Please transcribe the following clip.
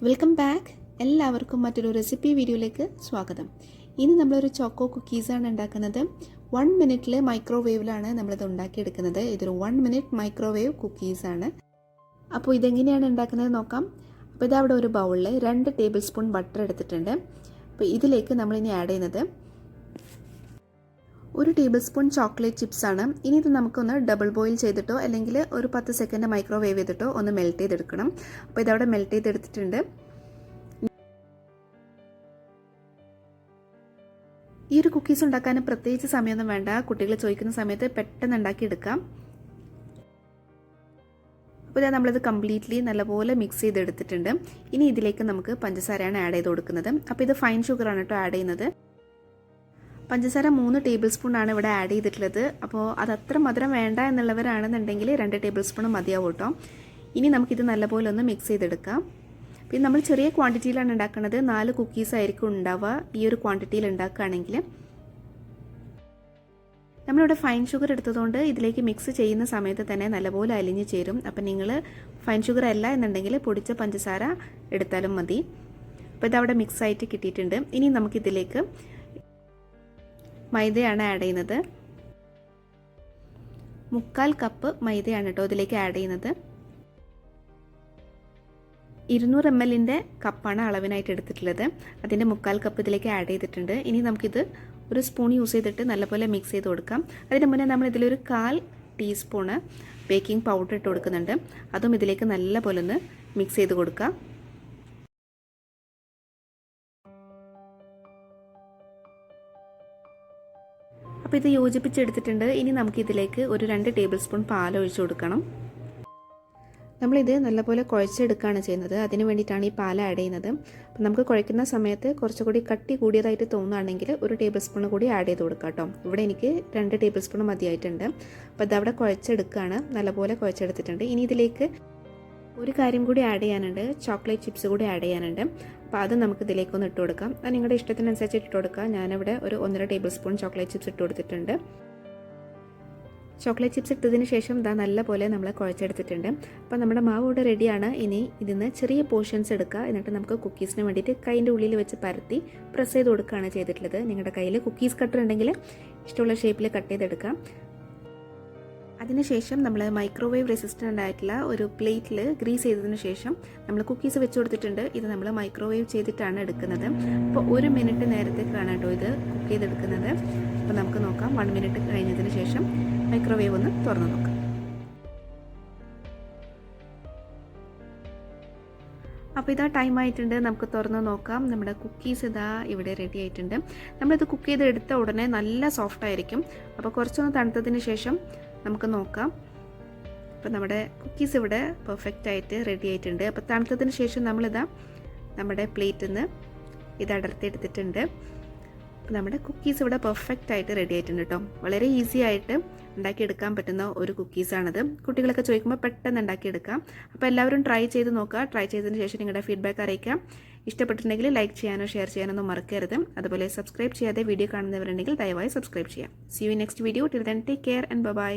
Welcome back. എല്ലാവർക്കും മറ്റൊരു recipe വീഡിയോയിലേക്ക് സ്വാഗതം. ഇനി നമ്മളൊരു ചോക്കോ കുക്കീസാണ് ഉണ്ടാക്കുന്നത്. 1 മിനിറ്റിൽ മൈക്രോവേവിലാണ് നമ്മളിത് ഉണ്ടാക്കിയെടുക്കുന്നത്. ഇതൊരു 1 മിനിറ്റ് മൈക്രോവേവ് കുക്കീസാണ്. അപ്പോൾ ഇതെങ്ങനെയാണ് ഉണ്ടാക്കുന്നത് നോക്കാം. അപ്പോൾ ഇതവിടെ ഒരു ബൗളിൽ 2 ടേബിൾ സ്പൂൺ ബട്ടർ എടുത്തിട്ടുണ്ട്. അപ്പോൾ ഇതിലേക്ക് നമ്മളിനി ആഡ് ചെയ്യുന്നത് 1 ടേബിൾ സ്പൂൺ ചോക്ലേറ്റ് ചിപ്സ് ആണ്. ഇനി ഇത് നമുക്കൊന്ന് ഡബിൾ ബോയിൽ ചെയ്തിട്ടോ അല്ലെങ്കിൽ ഒരു 10 സെക്കൻഡ് മൈക്രോവേവ് ചെയ്തിട്ടോ ഒന്ന് മെൽറ്റ് ചെയ്തെടുക്കണം. അപ്പോൾ ഇതവിടെ മെൽറ്റ് ചെയ്തെടുത്തിട്ടുണ്ട്. ഈ ഒരു കുക്കീസ് ഉണ്ടാക്കാൻ പ്രത്യേകിച്ച് സമയമൊന്നും വേണ്ട. കുട്ടികൾ ചോദിക്കുന്ന സമയത്ത് പെട്ടെന്ന് ഉണ്ടാക്കിയെടുക്കാം. അപ്പോൾ ഇതാ നമ്മളിത് കംപ്ലീറ്റ്ലി നല്ലപോലെ മിക്സ് ചെയ്തെടുത്തിട്ടുണ്ട്. ഇനി ഇതിലേക്ക് നമുക്ക് പഞ്ചസാരയാണ് ആഡ് ചെയ്ത് കൊടുക്കുന്നത്. അപ്പോൾ ഇത് ഫൈൻ ഷുഗറാണ് കേട്ടോ ആഡ് ചെയ്യുന്നത്. പഞ്ചസാര 3 ടേബിൾ സ്പൂൺ ആണ് ഇവിടെ ആഡ് ചെയ്തിട്ടുള്ളത്. അപ്പോൾ അതത്ര മധുരം വേണ്ട എന്നുള്ളവരാണെന്നുണ്ടെങ്കിൽ 2 ടേബിൾ സ്പൂൺ മതിയാവും കേട്ടോ. ഇനി നമുക്കിത് നല്ലപോലെ ഒന്ന് മിക്സ് ചെയ്തെടുക്കാം. പിന്നെ നമ്മൾ ചെറിയ ക്വാണ്ടിറ്റിയിലാണ് ഉണ്ടാക്കുന്നത്. 4 കുക്കീസ് ആയിരിക്കും ഉണ്ടാവുക ഈ ഒരു ക്വാണ്ടിറ്റിയിൽ ഉണ്ടാക്കുകയാണെങ്കിൽ. നമ്മളിവിടെ ഫൈൻ ഷുഗർ എടുത്തതുകൊണ്ട് ഇതിലേക്ക് മിക്സ് ചെയ്യുന്ന സമയത്ത് തന്നെ നല്ലപോലെ അലിഞ്ഞ് ചേരും. അപ്പം നിങ്ങൾ ഫൈൻ ഷുഗർ അല്ല എന്നുണ്ടെങ്കിൽ പൊടിച്ച പഞ്ചസാര എടുത്താലും മതി. അപ്പോൾ ഇതവിടെ മിക്സ് ആയിട്ട് കിട്ടിയിട്ടുണ്ട്. ഇനി നമുക്കിതിലേക്ക് മൈദയാണ് ആഡ് ചെയ്യുന്നത്. 3/4 കപ്പ് മൈദയാണ് കേട്ടോ ഇതിലേക്ക് ആഡ് ചെയ്യുന്നത്. 200 ml കപ്പാണ് അളവിനായിട്ട് എടുത്തിട്ടുള്ളത്. അതിൻ്റെ 3/4 കപ്പ് ഇതിലേക്ക് ആഡ് ചെയ്തിട്ടുണ്ട്. ഇനി നമുക്കിത് ഒരു സ്പൂൺ യൂസ് ചെയ്തിട്ട് നല്ലപോലെ മിക്സ് ചെയ്ത് കൊടുക്കാം. അതിന് മുന്നേ നമ്മൾ ഇതിലൊരു 1/4 ടീസ്പൂണ് ബേക്കിംഗ് പൗഡർ ഇട്ട് കൊടുക്കുന്നുണ്ട്. അതും ഇതിലേക്ക് നല്ലപോലെ ഒന്ന് മിക്സ് ചെയ്ത് കൊടുക്കാം. അപ്പോൾ ഇത് യോജിപ്പിച്ചെടുത്തിട്ടുണ്ട്. ഇനി നമുക്കിതിലേക്ക് ഒരു 2 ടേബിൾ സ്പൂൺ പാൽ ഒഴിച്ചു കൊടുക്കണം. നമ്മളിത് നല്ലപോലെ കുഴച്ചെടുക്കുകയാണ് ചെയ്യുന്നത്. അതിന് വേണ്ടിയിട്ടാണ് ഈ പാൽ ആഡ് ചെയ്യുന്നത്. അപ്പോൾ നമുക്ക് കുഴയ്ക്കുന്ന സമയത്ത് കുറച്ചുകൂടി കട്ടി കൂടിയതായിട്ട് തോന്നുകയാണെങ്കിൽ 1 ടേബിൾ സ്പൂൺ കൂടി ആഡ് ചെയ്ത് കൊടുക്കാം കേട്ടോ. ഇവിടെ എനിക്ക് 2 ടേബിൾ സ്പൂൺ മതിയായിട്ടുണ്ട്. അപ്പോൾ ഇതവിടെ കുഴച്ചെടുക്കുകയാണ്. നല്ലപോലെ കുഴച്ചെടുത്തിട്ടുണ്ട്. ഇനി ഇതിലേക്ക് ഒരു കാര്യം കൂടി ആഡ് ചെയ്യാനുണ്ട്. ചോക്ലേറ്റ് ചിപ്സ് കൂടി ആഡ് ചെയ്യാനുണ്ട്. അപ്പോൾ അത് നമുക്ക് ഇതിലേക്കൊന്ന് ഇട്ട് കൊടുക്കാം. അത് നിങ്ങളുടെ ഇഷ്ടത്തിനനുസരിച്ച് ഇട്ട് കൊടുക്കാം. ഞാനിവിടെ ഒരു 1.5 ടേബിൾ സ്പൂൺ ചോക്ലേറ്റ് ചിപ്സ് ഇട്ട് കൊടുത്തിട്ടുണ്ട്. ചോക്ലേറ്റ് ചിപ്സ് ഇട്ടതിന് ശേഷം ഇതാ നല്ലപോലെ നമ്മൾ കുഴച്ചെടുത്തിട്ടുണ്ട്. അപ്പോൾ നമ്മുടെ മാവ് ഇവിടെ റെഡിയാണ്. ഇനി ഇതിന്ന് ചെറിയ പോർഷൻസ് എടുക്കുക. എന്നിട്ട് നമുക്ക് കുക്കീസിന് വേണ്ടിയിട്ട് കൈൻ്റെ ഉള്ളിൽ വെച്ച് പരത്തി പ്രസ് ചെയ്ത് കൊടുക്കുകയാണ് ചെയ്തിട്ടുള്ളത്. നിങ്ങളുടെ കയ്യിൽ കുക്കീസ് കട്ടർ ഉണ്ടെങ്കിൽ ഇഷ്ടമുള്ള ഷേപ്പിൽ കട്ട് ചെയ്തെടുക്കാം. അതിനുശേഷം നമ്മൾ മൈക്രോവേവ് റെസിസ്റ്റൻ്റ് ആയിട്ടുള്ള ഒരു പ്ലേറ്റിൽ ഗ്രീസ് ചെയ്തതിന് ശേഷം നമ്മൾ കുക്കീസ് വെച്ച് കൊടുത്തിട്ടുണ്ട്. ഇത് നമ്മൾ മൈക്രോവേവ് ചെയ്തിട്ടാണ് എടുക്കുന്നത്. അപ്പോൾ 1 മിനിറ്റ് നേരത്തേക്കാണ് കേട്ടോ ഇത് കുക്ക് ചെയ്തെടുക്കുന്നത്. അപ്പോൾ നമുക്ക് നോക്കാം. 1 മിനിറ്റ് കഴിഞ്ഞതിന് ശേഷം മൈക്രോവേവ് ഒന്ന് തുറന്ന് നോക്കാം. അപ്പോൾ ഇതാ ടൈം ആയിട്ടുണ്ട്. നമുക്ക് തുറന്ന് നോക്കാം. നമ്മുടെ കുക്കീസ് ഇതാ ഇവിടെ റെഡി ആയിട്ടുണ്ട്. നമ്മളിത് കുക്ക് ചെയ്ത് എടുത്ത ഉടനെ നല്ല സോഫ്റ്റ് ആയിരിക്കും. അപ്പോൾ കുറച്ചൊന്ന് തണുത്തതിന് ശേഷം നമുക്ക് നോക്കാം. അപ്പോൾ നമ്മുടെ കുക്കീസ് ഇവിടെ പെർഫെക്റ്റ് ആയിട്ട് റെഡി ആയിട്ടുണ്ട്. അപ്പോൾ തണുത്തതിന് ശേഷം നമ്മളിതാ നമ്മുടെ പ്ലേറ്റിൽ നിന്ന് ഇത് അടർത്തിയെടുത്തിട്ടുണ്ട്. അപ്പോൾ നമ്മുടെ കുക്കീസ് ഇവിടെ പെർഫെക്റ്റ് ആയിട്ട് റെഡി ആയിട്ടുണ്ട് കേട്ടോ. വളരെ ഈസി ആയിട്ട് ഉണ്ടാക്കിയെടുക്കാൻ പറ്റുന്ന ഒരു കുക്കീസാണിത്. കുട്ടികളൊക്കെ ചോദിക്കുമ്പോൾ പെട്ടെന്ന് ഉണ്ടാക്കിയെടുക്കാം. അപ്പോൾ എല്ലാവരും ട്രൈ ചെയ്ത് നോക്കുക. ട്രൈ ചെയ്തതിന് ശേഷം നിങ്ങളുടെ ഫീഡ്ബാക്ക് അറിയിക്കാം. ഇഷ്ടപ്പെട്ടിട്ടുണ്ടെങ്കിൽ ലൈക്ക് ചെയ്യാനോ ഷെയർ ചെയ്യാനോ മറക്കരുത്. അതുപോലെ സബ്സ്ക്രൈബ് ചെയ്യാതെ വീഡിയോ കാണുന്നവരുണ്ടെങ്കിൽ ദയവായി സബ്സ്ക്രൈബ് ചെയ്യാം. See you next video. Till then take care and by.